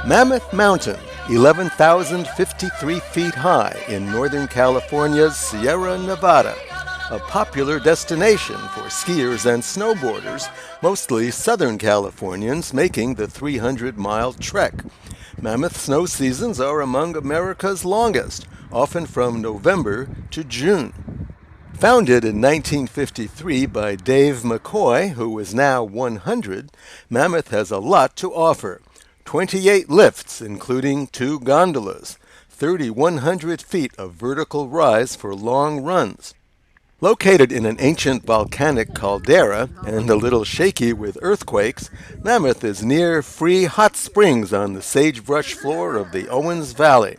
Mammoth Mountain, 11,053 feet high in Northern California's Sierra Nevada, a popular destination for skiers and snowboarders, mostly Southern Californians making the 300-mile trek. Mammoth snow seasons are among America's longest, often from November to June. Founded in 1953 by Dave McCoy, who is now 100, Mammoth has a lot to offer. 28 lifts, including 2 gondolas, 3,100 feet of vertical rise for long runs. Located in an ancient volcanic caldera and a little shaky with earthquakes, Mammoth is near free hot springs on the sagebrush floor of the Owens Valley.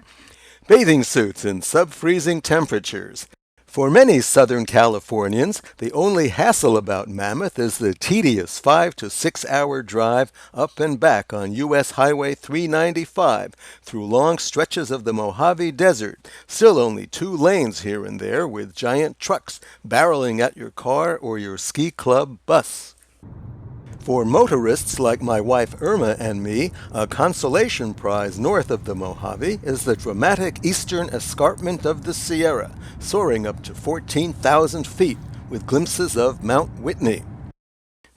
Bathing suits in sub-freezing temperatures. For many Southern Californians, the only hassle about Mammoth is the tedious 5 to 6 hour drive up and back on U.S. Highway 395 through long stretches of the Mojave Desert, still only 2 lanes here and there with giant trucks barreling at your car or your ski club bus. For motorists like my wife Irma and me, a consolation prize north of the Mojave is the dramatic eastern escarpment of the Sierra, soaring up to 14,000 feet with glimpses of Mount Whitney.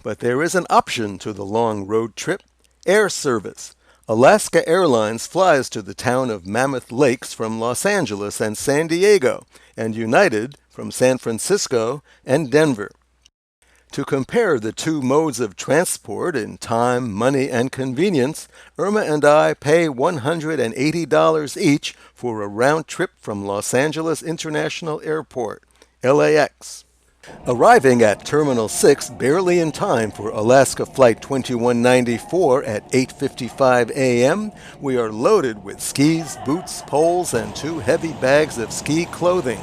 But there is an option to the long road trip: air service. Alaska Airlines flies to the town of Mammoth Lakes from Los Angeles and San Diego, and United from San Francisco and Denver. To compare the 2 modes of transport in time, money, and convenience, Irma and I pay $180 each for a round trip from Los Angeles International Airport, LAX. Arriving at Terminal 6 barely in time for Alaska Flight 2194 at 8:55 a.m., we are loaded with skis, boots, poles, and 2 heavy bags of ski clothing.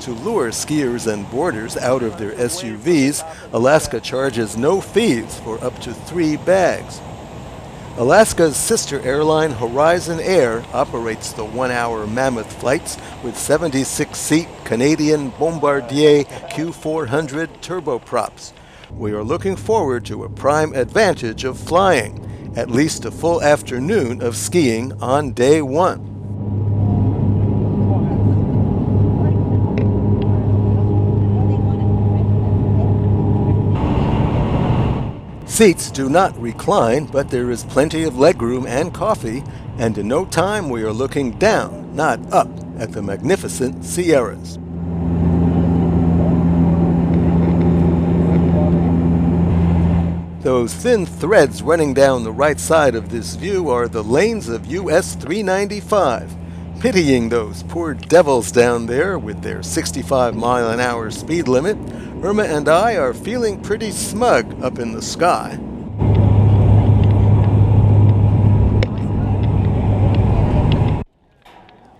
To lure skiers and boarders out of their SUVs, Alaska charges no fees for up to 3 bags. Alaska's sister airline Horizon Air operates the 1-hour Mammoth flights with 76-seat Canadian Bombardier Q400 turboprops. We are looking forward to a prime advantage of flying, at least a full afternoon of skiing on day 1. Seats do not recline, but there is plenty of legroom and coffee, and in no time we are looking down, not up, at the magnificent Sierras. Those thin threads running down the right side of this view are the lanes of US 395. Pitying those poor devils down there with their 65-mile-an-hour speed limit, Irma and I are feeling pretty smug up in the sky.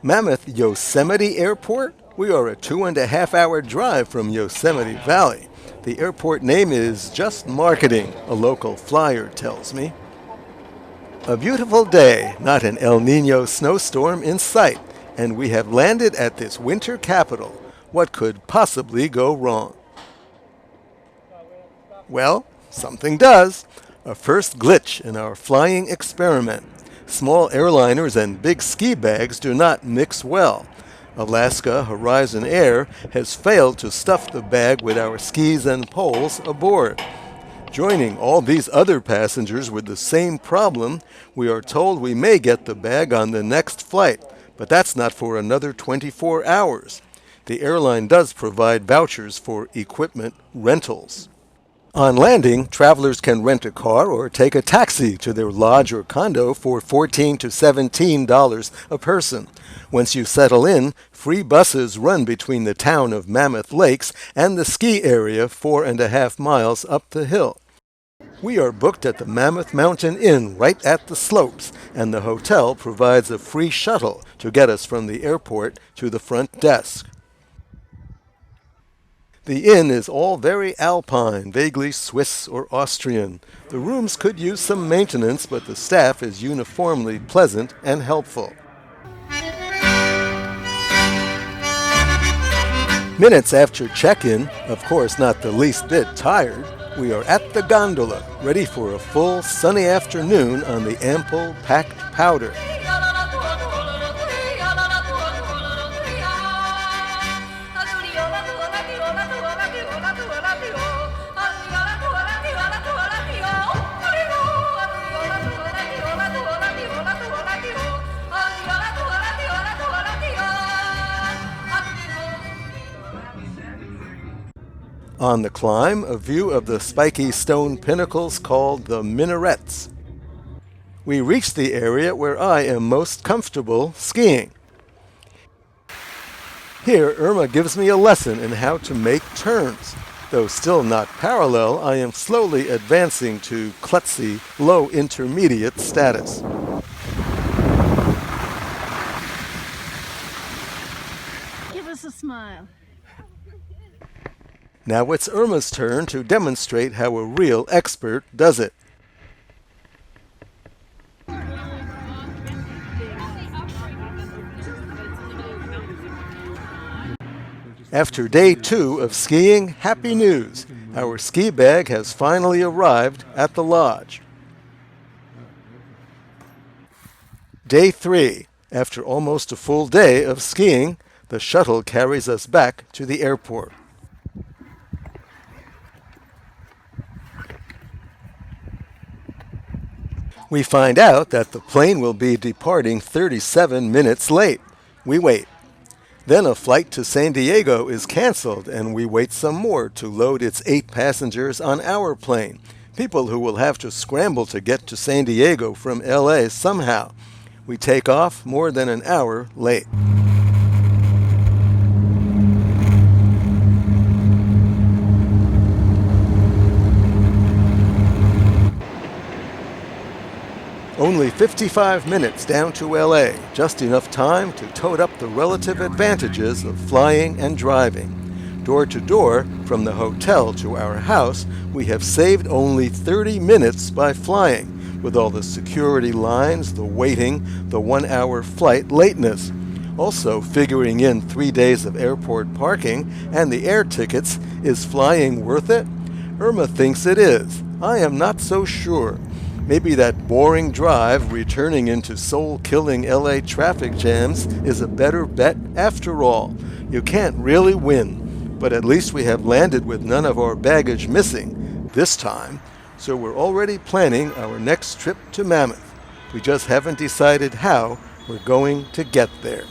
Mammoth Yosemite Airport? We are a 2.5-hour drive from Yosemite Valley. The airport name is just marketing, a local flyer tells me. A beautiful day, not an El Nino snowstorm in sight, and we have landed at this winter capital. What could possibly go wrong? Well, something does. A first glitch in our flying experiment. Small airliners and big ski bags do not mix well. Alaska Horizon Air has failed to stuff the bag with our skis and poles aboard. Joining all these other passengers with the same problem, we are told we may get the bag on the next flight, but that's not for another 24 hours. The airline does provide vouchers for equipment rentals. On landing, travelers can rent a car or take a taxi to their lodge or condo for $14 to $17 a person. Once you settle in, free buses run between the town of Mammoth Lakes and the ski area 4.5 miles up the hill. We are booked at the Mammoth Mountain Inn right at the slopes, and the hotel provides a free shuttle to get us from the airport to the front desk. The inn is all very alpine, vaguely Swiss or Austrian. The rooms could use some maintenance, but the staff is uniformly pleasant and helpful. Minutes after check-in, of course not the least bit tired, We are at the gondola, ready for a full sunny afternoon on the ample packed powder. On the climb, a view of the spiky stone pinnacles called the minarets. We reach the area where I am most comfortable skiing. Here, Irma gives me a lesson in how to make turns. Though still not parallel, I am slowly advancing to klutzy, low intermediate status. Give us a smile. Now it's Irma's turn to demonstrate how a real expert does it. After day 2 of skiing, happy news! Our ski bag has finally arrived at the lodge. Day 3. After almost a full day of skiing, the shuttle carries us back to the airport. We find out that the plane will be departing 37 minutes late. We wait. Then a flight to San Diego is canceled, and we wait some more to load its 8 passengers on our plane, people who will have to scramble to get to San Diego from LA somehow. We take off more than an hour late. Only 55 minutes down to LA, just enough time to tote up the relative advantages of flying and driving. Door to door, from the hotel to our house, we have saved only 30 minutes by flying, with all the security lines, the waiting, the 1-hour flight lateness. Also, figuring in 3 days of airport parking and the air tickets, is flying worth it? Irma thinks it is. I am not so sure. Maybe that boring drive returning into soul-killing LA traffic jams is a better bet after all. You can't really win, but at least we have landed with none of our baggage missing this time, so we're already planning our next trip to Mammoth. We just haven't decided how we're going to get there.